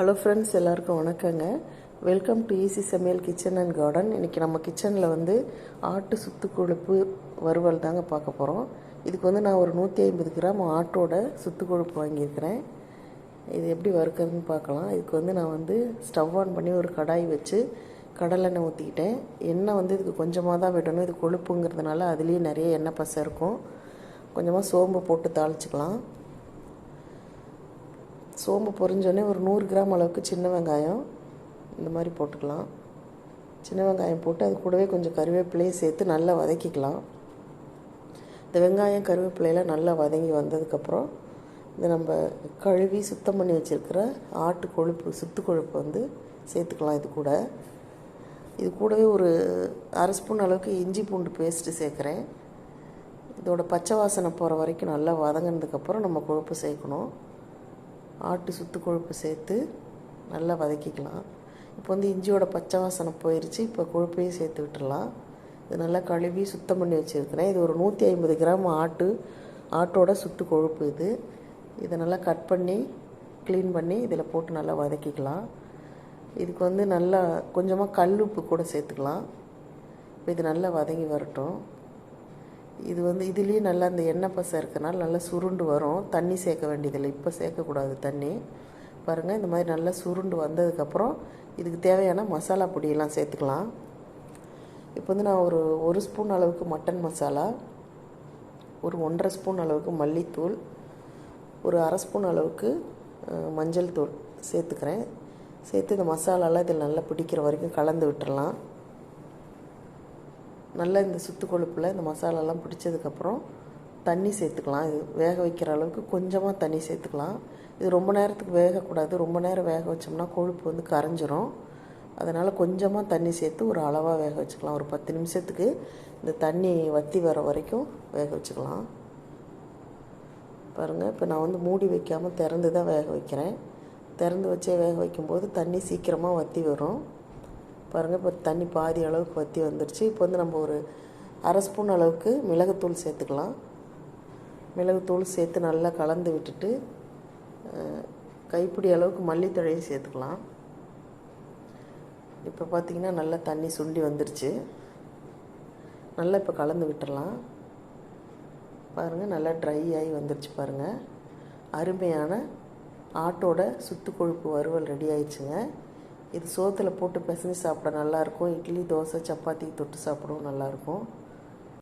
Hello friends, எல்லாருக்கும் வணக்கங்க. Welcome to easy சமையல் கிச்சன் அண்ட் கார்டன். இன்றைக்கி நம்ம கிச்சனில் ஆட்டு சுத்து கொழுப்பு வறுவல் தாங்க பார்க்க போகிறோம். இதுக்கு நான் ஒரு 150 கிராம் ஆட்டோட சுத்து கொழுப்பு வாங்கியிருக்கிறேன். இது எப்படி வறுக்கிறதுன்னு பார்க்கலாம். இதுக்கு நான் ஸ்டவ் ஆன் பண்ணி ஒரு கடாய் வச்சு கடலெண்ணெய் ஊற்றிக்கிட்டேன். எண்ணெய் இதுக்கு கொஞ்சமாக தான் விடணும். இது கொழுப்புங்கிறதுனால அதுலேயும் நிறைய எண்ணெய் பசை இருக்கும். கொஞ்சமாக சோம்பு போட்டு தாளிச்சிக்கலாம். சோம்பு பொரிஞ்சோடனே ஒரு 100 கிராம் அளவுக்கு சின்ன வெங்காயம் இந்த மாதிரி போட்டுக்கலாம். சின்ன வெங்காயம் போட்டு அது கூடவே கொஞ்சம் கருவேப்பிலையும் சேர்த்து நல்லா வதக்கிக்கலாம். இந்த வெங்காயம் கருவேப்பிலையெல்லாம் நல்லா வதங்கி வந்ததுக்கப்புறம் இது நம்ம கழுவி சுத்தம் பண்ணி வச்சுருக்கிற ஆட்டு கொழுப்பு சுத்து கொழுப்பு சேர்த்துக்கலாம். இது கூடவே ஒரு அரை ஸ்பூன் அளவுக்கு இஞ்சி பூண்டு பேஸ்ட்டு சேர்க்குறேன். இதோட பச்சை வாசனை போகிற வரைக்கும் நல்லா வதங்கினதுக்கப்புறம் நம்ம கொழுப்பு சேர்க்கணும். ஆட்டு சுத்து கொழுப்பு சேர்த்து நல்லா வதக்கிக்கலாம். இப்போ இஞ்சியோட பச்சை வாசனை போயிடுச்சு. இப்போ கொழுப்பையும் சேர்த்து விட்டுடலாம். இது நல்லா கழுவி சுத்தம் பண்ணி வச்சுருக்கிறேன். இது ஒரு 150 கிராம் ஆட்டோட சுத்து கொழுப்பு. இதை நல்லா கட் பண்ணி க்ளீன் பண்ணி இதில் போட்டு நல்லா வதக்கிக்கலாம். இதுக்கு நல்லா கொஞ்சமாக கல் உப்பு கூட சேர்த்துக்கலாம். இப்போ இது நல்லா வதங்கி வரட்டும். இது இதுலேயும் நல்லா அந்த எண்ணெய் பசை இருக்கிறனால நல்லா சுருண்டு வரும். தண்ணி சேர்க்க வேண்டியதில்லை. இப்போ சேர்க்கக்கூடாது தண்ணி. பாருங்கள், இந்த மாதிரி நல்லா சுருண்டு வந்ததுக்கப்புறம் இதுக்கு தேவையான மசாலா பொடியெல்லாம் சேர்த்துக்கலாம். இப்போ நான் ஒரு ஸ்பூன் அளவுக்கு மட்டன் மசாலா, ஒரு 1.5 ஸ்பூன் அளவுக்கு மல்லித்தூள், ஒரு அரை ஸ்பூன் அளவுக்கு மஞ்சள் தூள் சேர்த்துக்கிறேன். சேர்த்து இந்த மசாலாலாம் இதில் நல்லா பிடிக்கிற வரைக்கும் கலந்து விட்டுறலாம். நல்லா இந்த சுத்து கொழுப்பில் இந்த மசாலாலாம் பிடிச்சதுக்கப்புறம் தண்ணி சேர்த்துக்கலாம். இது வேக வைக்கிற அளவுக்கு கொஞ்சமாக தண்ணி சேர்த்துக்கலாம். இது ரொம்ப நேரத்துக்கு வேகக்கூடாது. ரொம்ப நேரம் வேக வச்சோம்னா கொழுப்பு கரைஞ்சிரும். அதனால் கொஞ்சமாக தண்ணி சேர்த்து ஒரு அளவாக வேக வச்சுக்கலாம். ஒரு 10 நிமிஷத்துக்கு இந்த தண்ணி வற்றி வர வரைக்கும் வேக வச்சுக்கலாம். பாருங்கள், இப்போ நான் மூடி வைக்காமல் திறந்து தான் வேக வைக்கிறேன். திறந்து வச்சே வேக வைக்கும்போது தண்ணி சீக்கிரமாக வற்றி வரும். பாருங்கள், இப்போ தண்ணி பாதி அளவுக்கு வற்றி வந்துடுச்சு. இப்போ நம்ம ஒரு அரை ஸ்பூன் அளவுக்கு மிளகுத்தூள் சேர்த்துக்கலாம். மிளகுத்தூள் சேர்த்து நல்லா கலந்து விட்டுட்டு கைப்பிடி அளவுக்கு மல்லித்தழையும் சேர்த்துக்கலாம். இப்போ பார்த்திங்கன்னா நல்லா தண்ணி சுண்டி வந்துடுச்சு. நல்லா இப்போ கலந்து விட்டுடலாம். பாருங்கள், நல்லா ட்ரை ஆகி வந்துடுச்சு. பாருங்கள், அருமையான ஆட்டோட சுத்து கொழுப்பு வறுவல் ரெடி ஆயிடுச்சுங்க. இது சோத்தில் போட்டு பிசைஞ்சு சாப்பிட நல்லாயிருக்கும். இட்லி, தோசை, சப்பாத்திக்கு தொட்டு சாப்பிடவும் நல்லாயிருக்கும்.